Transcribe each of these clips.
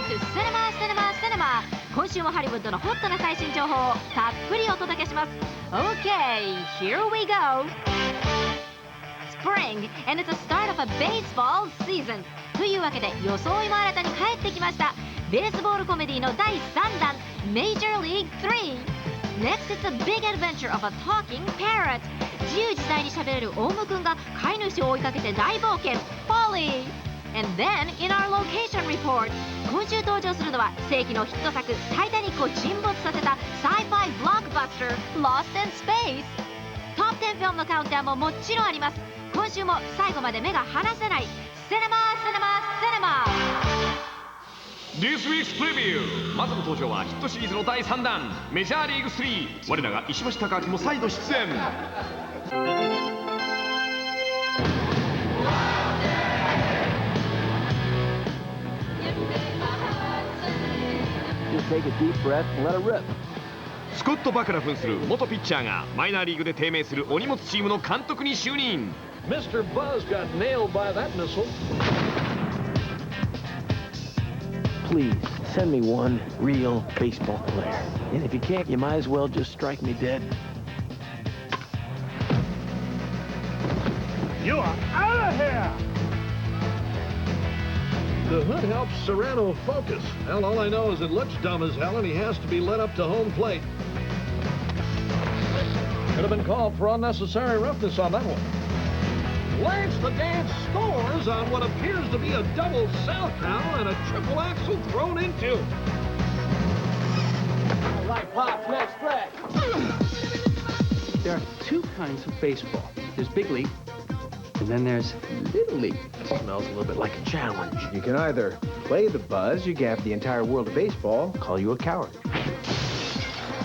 to Cinema Cinema Cinema。 今週もハリウッドのホットな最新情報をたっぷりお届けします。 OK, here we go! Spring, and it's the start of a baseball season. というわけで装いも新たに帰ってきました。ベースボールコメディの第3弾 Major League 3。 Next, it's a big adventure of a talking parrot。 自由自在に喋れるオウムくんが飼い主を追いかけて大冒険 PAULIE。 And then in our location report、 今週登場するのは世紀のヒット作タイタニックを沈没させた Sci-Fi Blockbuster Lost in Space。 トップ10フィルムのカウンターももちろんあります。今週も最後まで目が離せないシネマシネマシネマ。 This week's preview。 まずの登場はヒットシリーズの第3弾メジャーリーグ3。我らが石橋貴明も再度出演。スコット・バクラ扮する元ピッチャーがマイナーリーグで低迷するお荷物チームの監督に就任。 Mr. Buzz got nailed by that missile. Please, send me one real baseball player. And if you can't, you might as well just strike me dead. You are out of here! The hood helps Serrano focus. Hell, all I know is it looks dumb as hell and he has to be led up to home plate. Could have been called for unnecessary roughness on that one. Lance the Dance scores on what appears to be a double south cow and a triple axle thrown into. All right, Pops, next play. There are two kinds of baseball. There's big league, and then there's little league. Smells a little bit like a challenge. You can either play the buzz, you gap the entire world of baseball, call you a coward.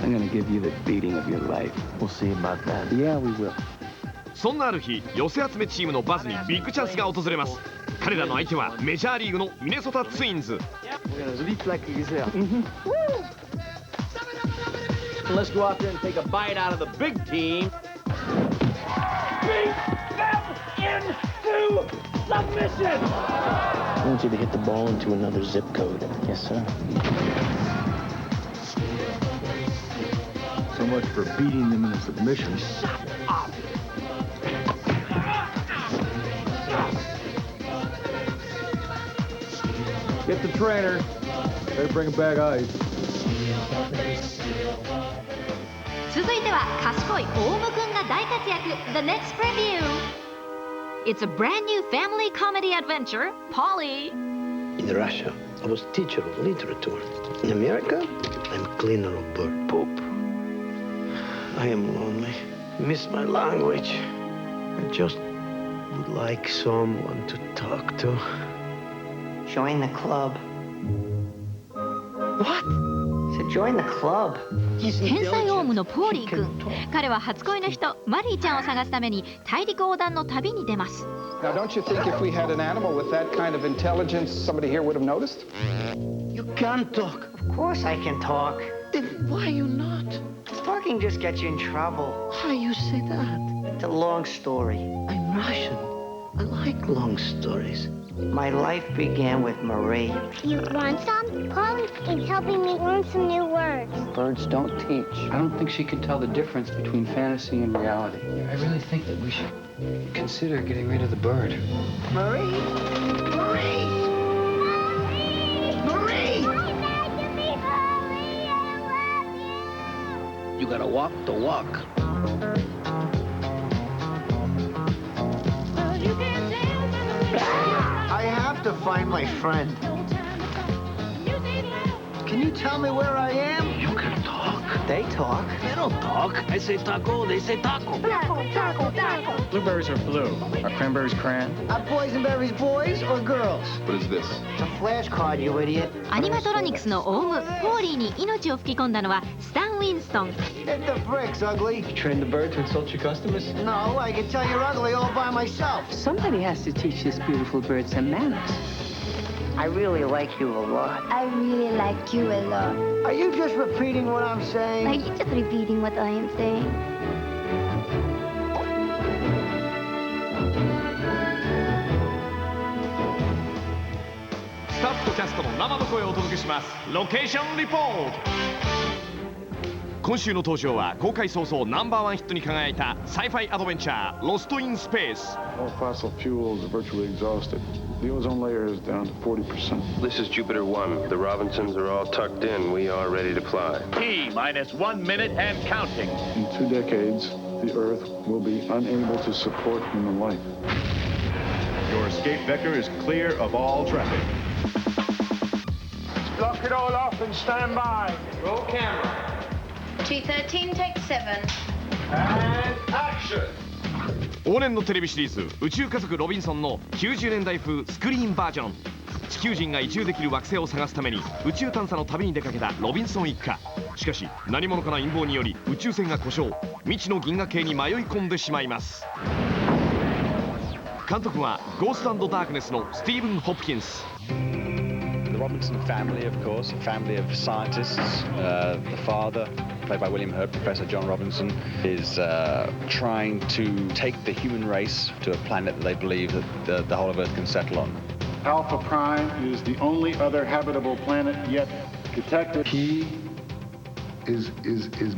I'm gonna give you the beating of your life. We'll see about that. Yeah, we will. そんなある日、寄せ集めチームのバズにビッグチャンスが訪れます。彼らの相手はメジャーリーグのミネソタツインズ。 Let's go out there and take a bite out of the big team. Beat them into submission! I want you to hit the ball into another zip code. Yes, sir. So much for beating them in a submission. Shut up! Get the trainer. Better bring him back ice. 続いては賢いオウムくんが大活躍 The next preview。 It's a brand new family comedy adventure PAULIE。 In Russia, I was teacher of literature. In America, I'm cleaner of bird poop. I am lonely. Miss my language. I just would like someone to talk to. Join the club. What? So join the club. 天才オウムのポーリーくん。彼は初恋の人マリーちゃんを探すために大陸横断の旅に出ます。 Now, don't you think if we had an animal with that kind of intelligence, somebody here would have noticed? You can't talk. Of course I can talk. Then why you not? Talking just gets you in trouble. How you say that? It's a long story. I'm Russian. I like long stories. My life began with Marie. You want some? Polly is helping me learn some new words. Birds don't teach. I don't think she can tell the difference between fantasy and reality. I really think that we should consider getting rid of the bird. Marie? Marie! Marie! You gotta walk the walk. I have to find my friend. Can you tell me where I am? You can talk. They talk. They don't talk. I say taco, they say taco. Blueberries are blue. Are cranberries crayon? Are boysenberries boys or girls? What is this? It's a flashcard, you idiot. アニマトロニクスのオウムポーリーに命を吹き込んだのはスタン・ウィンストン。 Hit the bricks, ugly. You train the bird to insult your customers? No, I can tell you're ugly all by myself. Somebody has to teach this beautiful bird some manners. I really like you a lot. I really like you a lot. Are you just repeating what I'm saying? Are you just repeating what I am saying? Stop トキャストの生の声をお届けします。ロケーションリポート。今週の登場は公開早々ナンバーワンヒットに輝いたサイファイアドベンチャー「ロスト・イン・スペース」。 All fossil fuels are virtually exhausted. The ozone layer is down to 40%. This is Jupiter 1. The Robinsons are all tucked in. We are ready to fly. T-minus 1 minute and counting. In 2 decades, the Earth will be unable to support human life. Your escape vector is clear of all traffic. Lock it all off and stand by. Roll camera. T13, take 7. And action. 往年のテレビシリーズ「宇宙家族ロビンソン」の90年代風スクリーンバージョン。地球人が移住できる惑星を探すために宇宙探査の旅に出かけたロビンソン一家。しかし何者かの陰謀により宇宙船が故障、未知の銀河系に迷い込んでしまいます。監督は「ゴースト&ダークネス」のスティーブン・ホプキンス。 The Robinson family, of course, a family of scientists. The father, played by William Hurt, Professor John Robinson, is trying to take the human race to a planet that they believe that the whole of Earth can settle on. Alpha Prime is the only other habitable planet yet detected. He is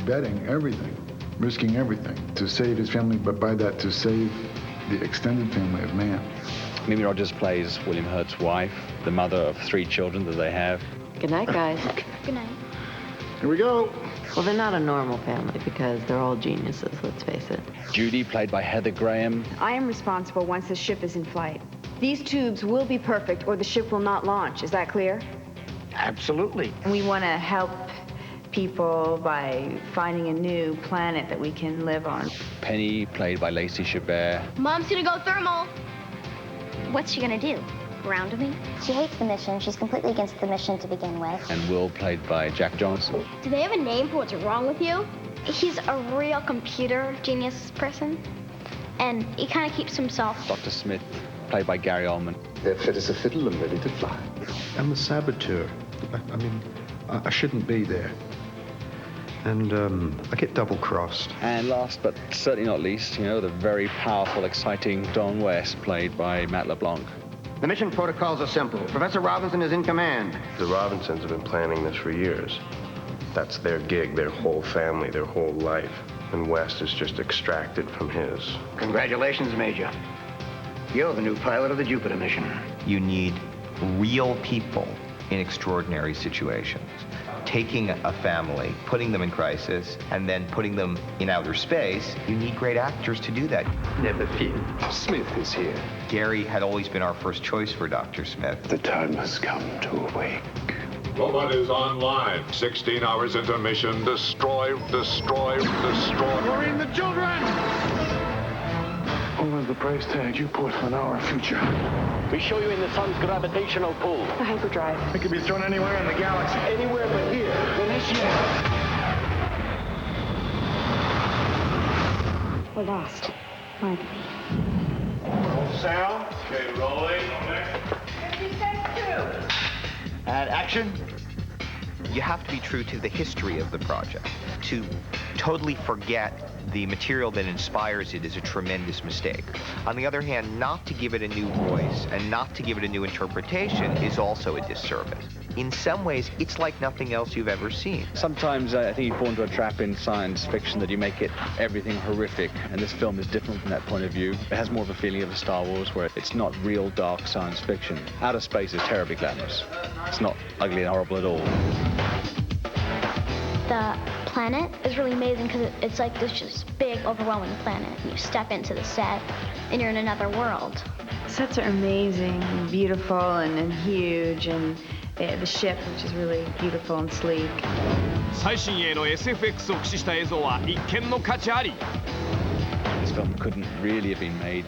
betting everything, risking everything to save his family, but by that to save the extended family of man. Mimi Rogers plays William Hurt's wife, the mother of 3 children that they have. Good night, guys. Good night. Here we go. Well, they're not a normal family because they're all geniuses, let's face it. Judy, played by Heather Graham. I am responsible once the ship is in flight. These tubes will be perfect or the ship will not launch. Is that clear? Absolutely. We want to help people by finding a new planet that we can live on. Penny, played by Lacey Chabert. Mom's gonna go thermal. What's she gonna do? Ground me? She hates the mission. She's completely against the mission to begin with. And Will, played by Jack Johnson. Do they have a name for what's wrong with you? He's a real computer genius person, and he kind of keeps himself. Dr. Smith, played by Gary Oldman. They're fit as a fiddle and ready to fly. I'm the saboteur. I mean, I shouldn't be there. And I get double-crossed. And last but certainly not least, you know, the very powerful, exciting Don West, played by Matt LeBlanc. The mission protocols are simple. Professor Robinson is in command. The Robinsons have been planning this for years. That's their gig, their whole family, their whole life. And West is just extracted from his. Congratulations, Major. You're the new pilot of the Jupiter mission. You need real people in extraordinary situations. Taking a family, putting them in crisis, and then putting them in outer space, you need great actors to do that. Never fear. Smith is here. Gary had always been our first choice for Dr. Smith. The time has come to awake. Robot is online. 16 hours into mission. Destroy, destroy, destroy. Worrying the children! Only the price tag you put on our future. We show you in the sun's gravitational pull. The hyperdrive. It could be thrown anywhere in the galaxy. Anywhere but here. Initiate. We're lost, aren't we? Roll sound. Okay, rolling. And action. You have to be true to the history of the project. To totally forget the material that inspires it is a tremendous mistake. On the other hand, not to give it a new voice and not to give it a new interpretation is also a disservice. In some ways, it's like nothing else you've ever seen. Sometimes I think you fall into a trap in science fiction that you make it everything horrific, and this film is different from that point of view. It has more of a feeling of a Star Wars where it's not real dark science fiction. Outer space is terribly glamorous. It's not ugly and horrible at all. The planet is really amazing because it's like this just big, overwhelming planet. You step into the set, and you're in another world. Sets are amazing, and beautiful, and huge, and they have the ship, which is really beautiful and sleek. 最新鋭の SFX を駆使した映像は一見の価値あり。 This film couldn't really have been made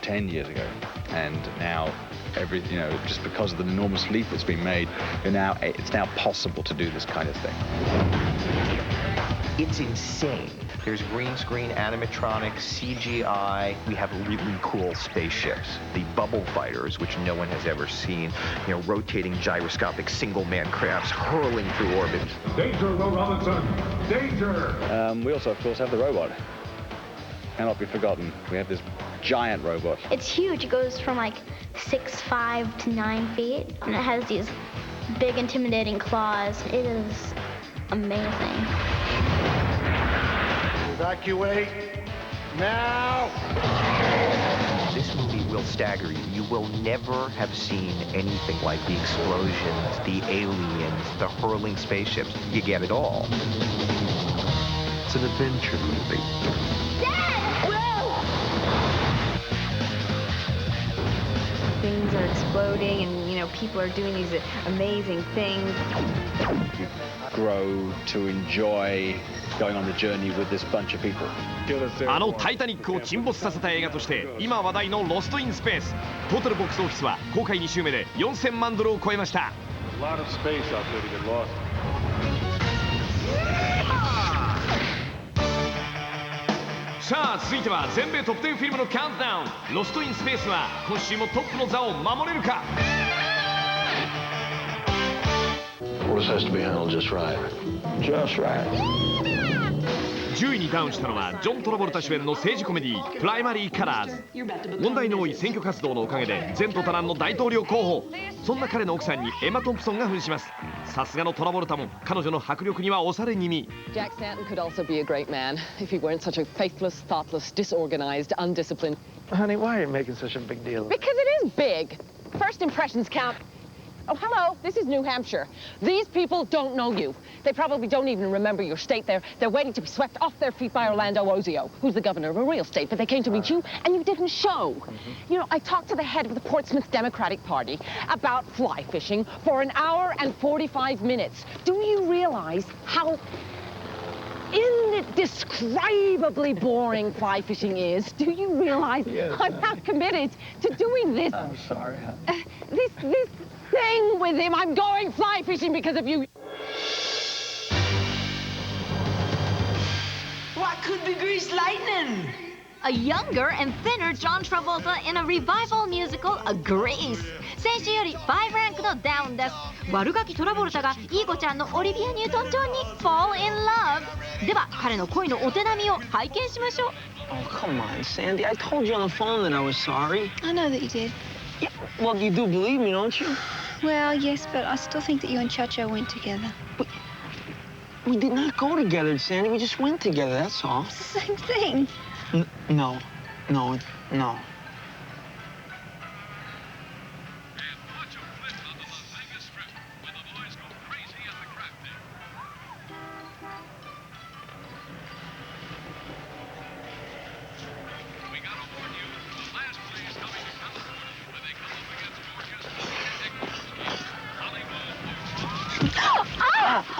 10 years ago, and now just because of the enormous leap that's been made, it's now possible to do this kind of thing. It's insane. There's green screen, animatronics, CGI. We have really cool spaceships. The bubble fighters, which no one has ever seen. Rotating gyroscopic single-man crafts hurling through orbit. Danger, Will Robinson! Danger! We also, of course, have the robot. Cannot be forgotten. We have this giant robot. It's huge. It goes from like 6'5" to 9 feet, and it has these big, intimidating claws. It is amazing. Evacuate now! This movie will stagger you. You will never have seen anything like the explosions, the aliens, the hurling spaceships. You get it all. It's an adventure movie. Dad! Whoa! Things are exploding, and people are doing these amazing things. You grow to enjoy going on the journey with this bunch of people. あのタイタニックを沈没させた映画として今話題のロストインスペース。トータルボックスオフィスは公開2週目で4000万ドルを超えました。A lot of space out there to get lost. さあ続いては全米トップ10フィルムのカウントダウン。ロストインスペースは今週もトップの座を守れるか。This has to be handled just right. Just right. 10位にダウンしたのはジョン・トラボルタ主演の政治コメディー「プライマリー・カラーズ」。問題の多い選挙活動のおかげで前途多難の大統領候補。そんな彼の奥さんにエマ・トンプソンが扮します。さすがのトラボルタも彼女の迫力には押され気味。 Jack Stanton could also be a great man if he weren't such a faithless, thoughtless, disorganized, undisciplined. Honey, why are you making such a big deal? Because it is big. First impressions count. Oh, hello, this is New Hampshire. These people don't know you. They probably don't even remember your state. They're waiting to be swept off their feet by Orlando Ozio, who's the governor of a real state, but they came to meet you, and you didn't show. I talked to the head of the Portsmouth Democratic Party about fly fishing for an hour and 45 minutes. Do you realize how indescribably boring fly fishing is? Do you realize I'm not committed to doing this? I'm sorry, honey. This thing with him. I'm going fly fishing because of you. What could be greased lightning? A younger and thinner John Travolta in a revival musical, A Grease. 先週より5ランクのダウンです。悪ガキトラボルタがイーゴちゃんのオリビア・ニュートン・ジョンに Fall in Love。では彼の恋のお手並みを拝見しましょう。Oh, come on, Sandy. I told you on the phone that I was sorry. I know that you did. Yeah, well, you do believe me, don't you? Well, yes, but I still think that you and Chacho went together. We did not go together, Sandy. We just went together, that's all. It's the same thing. No.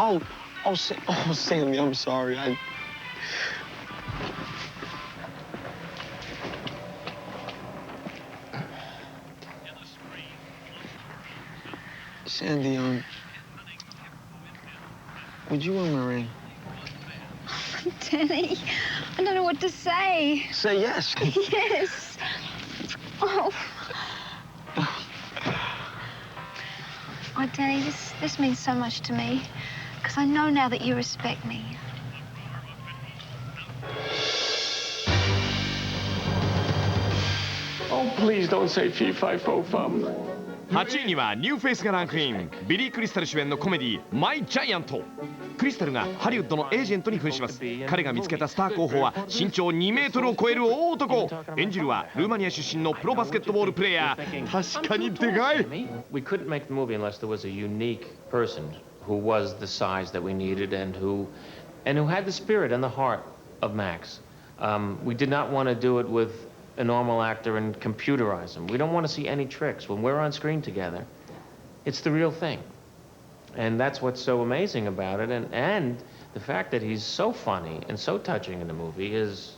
Oh, Sandy, I'm sorry. Sandy, would you wear my ring? Danny, I don't know what to say. Say yes. Yes. Oh. Oh, Danny, this means so much to me. Because I know now that you respect me. Oh, please don't say fee fi fo fum. 8位にはニューフェイスがランクイン。ビリー・クリスタル主演のコメディ「マイ・ジャイアント」。クリスタルがハリウッドのエージェントに扮します。彼が見つけたスター候補は身長2メートルを超える大男。演じるはルーマニア出身のプロバスケットボールプレーヤー。確かにでかい。 We couldn't make the movie unless there was a unique person who was the size that we needed and who had the spirit and the heart of Max. We did not want to do it with a normal actor and computerize him. We don't want to see any tricks. When we're on screen together, it's the real thing. And that's what's so amazing about it. And the fact that he's so funny and so touching in the movie is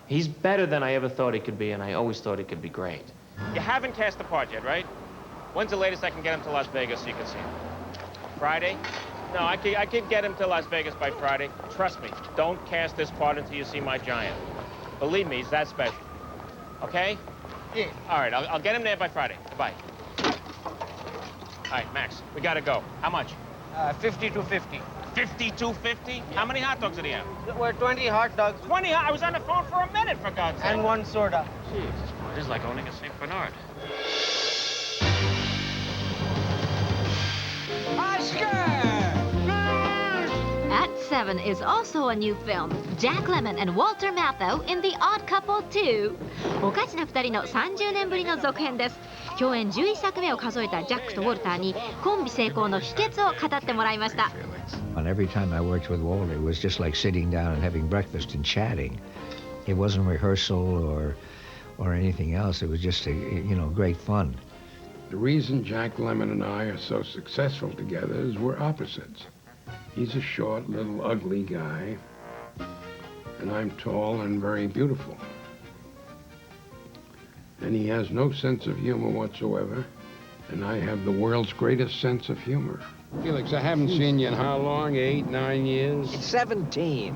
he's better than I ever thought he could be, and I always thought he could be great. You haven't cast the part yet, right? When's the latest I can get him to Las Vegas so you can see him? Friday? No, I could get him to Las Vegas by Friday. Trust me, don't cast this part until you see my giant. Believe me, he's that special. Okay? Yeah. All right, I'll get him there by Friday. Goodbye. All right, Max, we gotta go. How much? 50 to 50. $52.50? How many hot dogs did he have? We're 20 hot dogs. 20 hot? I was on the phone for a minute, for God's sake. And one soda. Jesus, it is like owning a St. Bernard. At 7 is also a new film, Jack Lemmon and Walter Matthau in The Odd Couple 2. おかしな2人の30年ぶりの続編です。共演11作目を数えたジャックとウォルターにコンビ成功の秘訣を語ってもらいました。And every time I worked with Walter, it was just like sitting down and having breakfast and chatting. It wasn't rehearsal or anything else. It was just great fun. The reason Jack Lemmon and I are so successful together is we're opposites. He's a short, little, ugly guy, and I'm tall and very beautiful. And he has no sense of humor whatsoever, and I have the world's greatest sense of humor. Felix, I haven't seen you in how long? 8, 9 years? 17.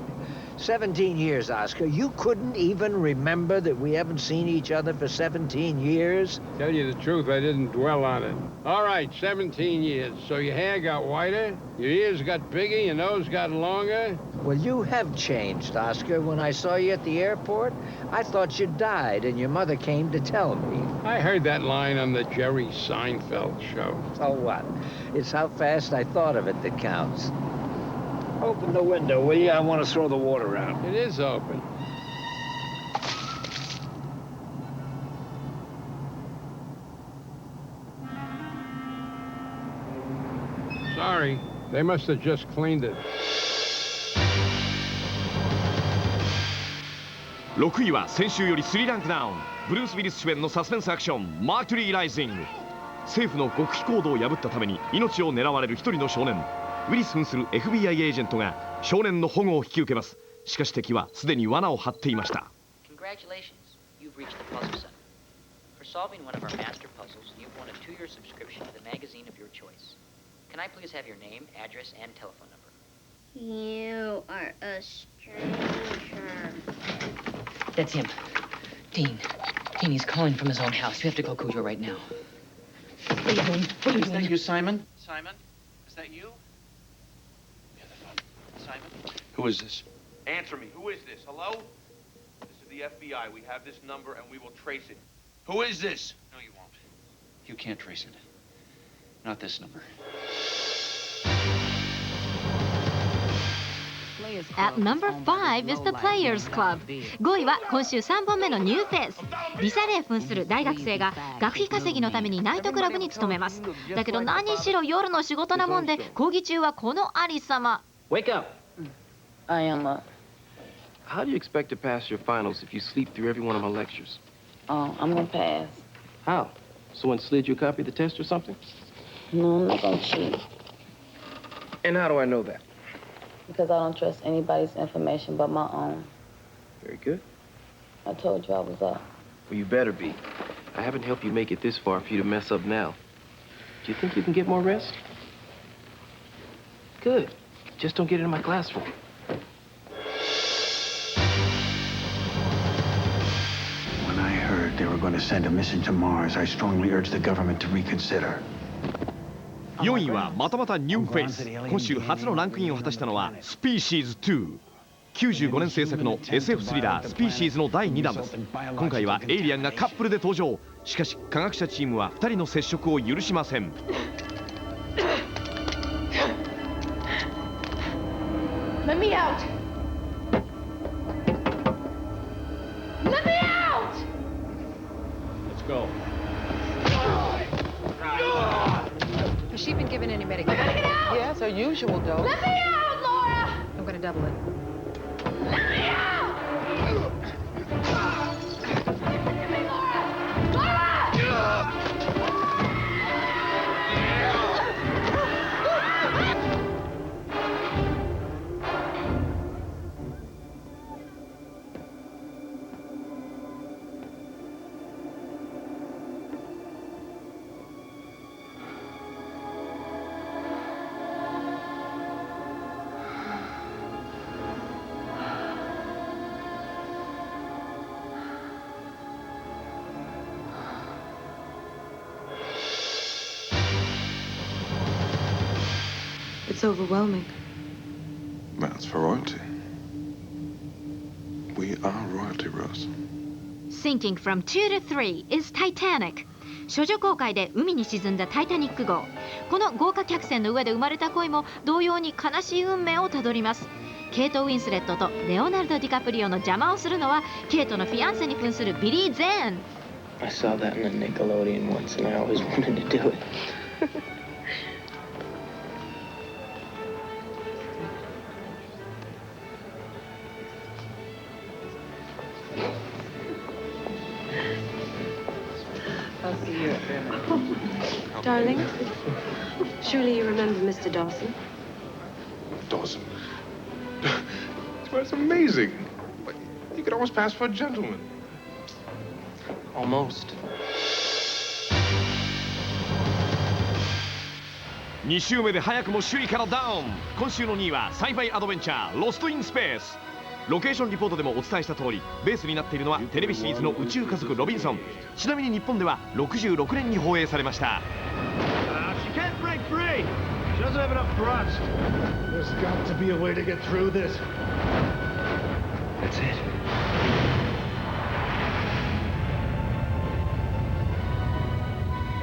17 years, Oscar. You couldn't even remember that we haven't seen each other for 17 years? Tell you the truth, I didn't dwell on it. All right, 17 years. So your hair got whiter, your ears got bigger, your nose got longer? Well, you have changed, Oscar. When I saw you at the airport, I thought you died, and your mother came to tell me. I heard that line on the Jerry Seinfeld show. So what? It's how fast I thought of it that counts. Open the window, will you? I want to throw the water out. It is open. Sorry, they must have just cleaned it. 6位は先週より3ランクダウン。ブルース・ウィリス主演のサスペンスアクション、マーキュリー・ライジング。政府の極秘行動を破ったために命を狙われる一人の少年。ウィリス扮する FBI エージェントが少年の保護を引き受けます。しかし敵はすでに罠を張っていました。Congratulations, you've reached the puzzle center. For solving one of our master puzzles, you've won a 2-year subscription to the magazine of your choice. Can I please have your name, address, and telephone number? You are a stranger. That's him. Dean. Dean, he's calling from his own house. You have to go Cujo right now. What are you doing? What are you doing? Is that you, Simon? Simon? Is that you? Simon? Who is this? Answer me. Who is this? Hello? This is the FBI. We have this number and we will trace it. Who is this? No, you won't. You can't trace it. Not this number. At number 5 is the Players Club. 5位は今週3本目のニューフェイス。リサ・レイ扮する大学生が学費稼ぎのためにナイトクラブに勤めます。だけど何しろ夜の仕事なもんで講義中はこのありさま。Wake up. I am up. How do you expect to pass your finals if you sleep through every one of my lectures? Oh, I'm gonna pass. How? Someone slid you a copy of the test or something? No, I'm not gonna cheat. And how do I know that? Because I don't trust anybody's information but my own. Very good. I told you I was up. Well, you better be. I haven't helped you make it this far for you to mess up now. Do you think you can get more rest? Good. Just don't get into my classroom. When I heard they were going to send a mission to Mars, I strongly urged the government to reconsider. 4位はまたまたニューフェイス。今週初のランクインを果たしたのはスピーシーズ2。95年制作の SF スリラースピーシーズの第2弾です。今回はエイリアンがカップルで登場。しかし科学者チームは2人の接触を許しません。Let me out! Let me out! Let's go. Has she been given any medication? I gotta get out! Yes, her usual dose. Let me out, Laura! I'm gonna double it. Let me out! Give me Laura! Laura! It's overwhelming. That's for royalty. We are royalty, Rose. Sinking from 2 to 3 is Titanic. 処女航海で海に沈んだタイタニック号。この豪華客船の上で生まれた恋も同様に悲しい運命をたどります。ケイト・ウィンスレットとレオナルド・ディカプリオの邪魔をするのはケイトのフィアンセに扮するビリー・ゼーン。I saw that in a Nickelodeon once, and I always wanted to do it. I'll see you at dinner. Darling, surely you remember Mr. Dawson? Dawson. That's amazing. He could almost pass for a gentleman. Almost. 2週目で早くも首位からダウン。今週の2位はサイファイアドベンチャーロストインスペース。ロケーションリポートでもお伝えした通り、ベースになっているのはテレビシリーズの宇宙家族ロビンソン。ちなみに日本では66年に放映されました。She can't break free. She doesn't have enough thrust. There's got to be a way to get through this. That's it.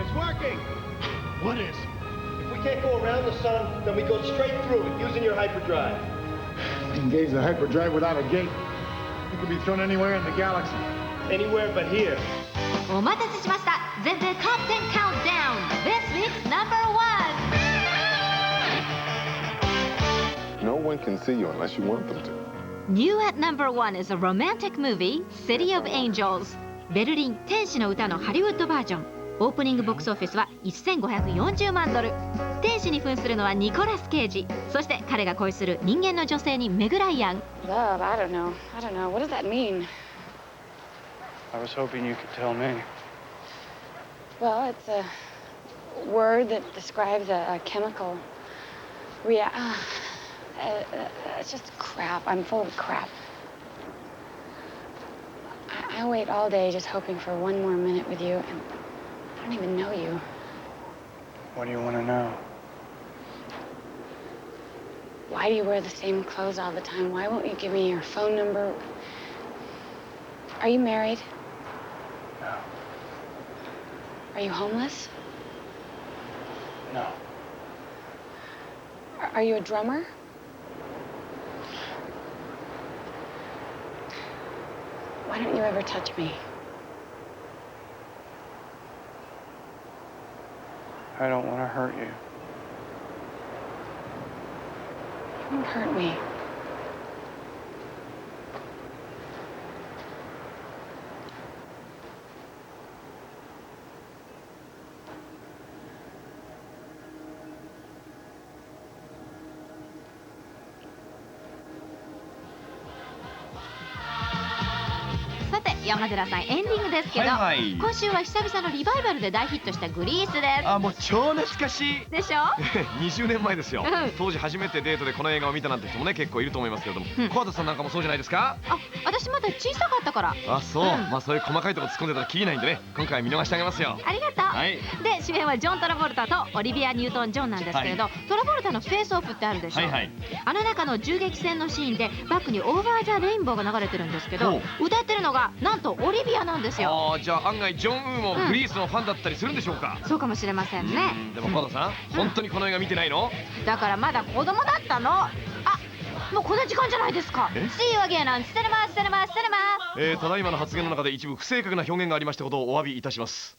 It's working. What is? If we can't go around the sun, then we go straight through it using your hyperdrive. Engage the hyperdrive without a gate. You can be thrown anywhere in the galaxy. Anywhere but here. お待たせしました。全米トップ10 Countdown This week's number 1. No one can see you unless you want them to. New at number 1 is a romantic movie, City of Angels. ベルリン天使の歌のハリウッドバージョン。オープニングボックスオフィスは$1540万。天使に扮するのはニコラス・ケイジ。そして彼が恋する人間の女性にメグ・ライアン。 Love, I don't know. What does that mean? I was hoping you could tell me. Well, it's a word that describes a chemical it's just crap. I'm full of crap. I wait all day just hoping for one more minute with you, and I don't even know you. What do you want to know? Why do you wear the same clothes all the time? Why won't you give me your phone number? Are you married? No. Are you homeless? No. Are you a drummer? Why don't you ever touch me? I don't want to hurt you. You won't hurt me.さて山寺さん、エンディングですけど、はいはい今週は久々のリバイバルで大ヒットしたグリースです。あ、もう超懐かしいでしょ20年前ですよ、うん当時初めてデートでこの映画を見たなんて人もね結構いると思いますけれども、うん小畑さんなんかもそうじゃないですか？あ、私まだ小さかったから。あ、そう、うんまあそういう細かいとこ突っ込んでたらキリないんでね、今回見逃してあげますよ。ありがとう、はいで主演はジョン・トラボルタとオリビア・ニュートン・ジョンなんですけれど、はトラボルタのフェイスオフってあるでしょ、はいはい。あの中の銃撃戦のシーンでバックにオーバー・ザ・レインボーが流れてるんですけど、歌ってるのがなんとオリビアなんですよ。ああ、じゃあ案外ジョン・ウーもグリースのファンだったりするんでしょうか？そうかもしれませんね。でも小畑さん、本当にこの映画見てないの？だからまだ子供だったの。あ、もうこんな時間じゃないですか。 See you again on cinema. ただいまの発言の中で一部不正確な表現がありましたことをお詫びいたします。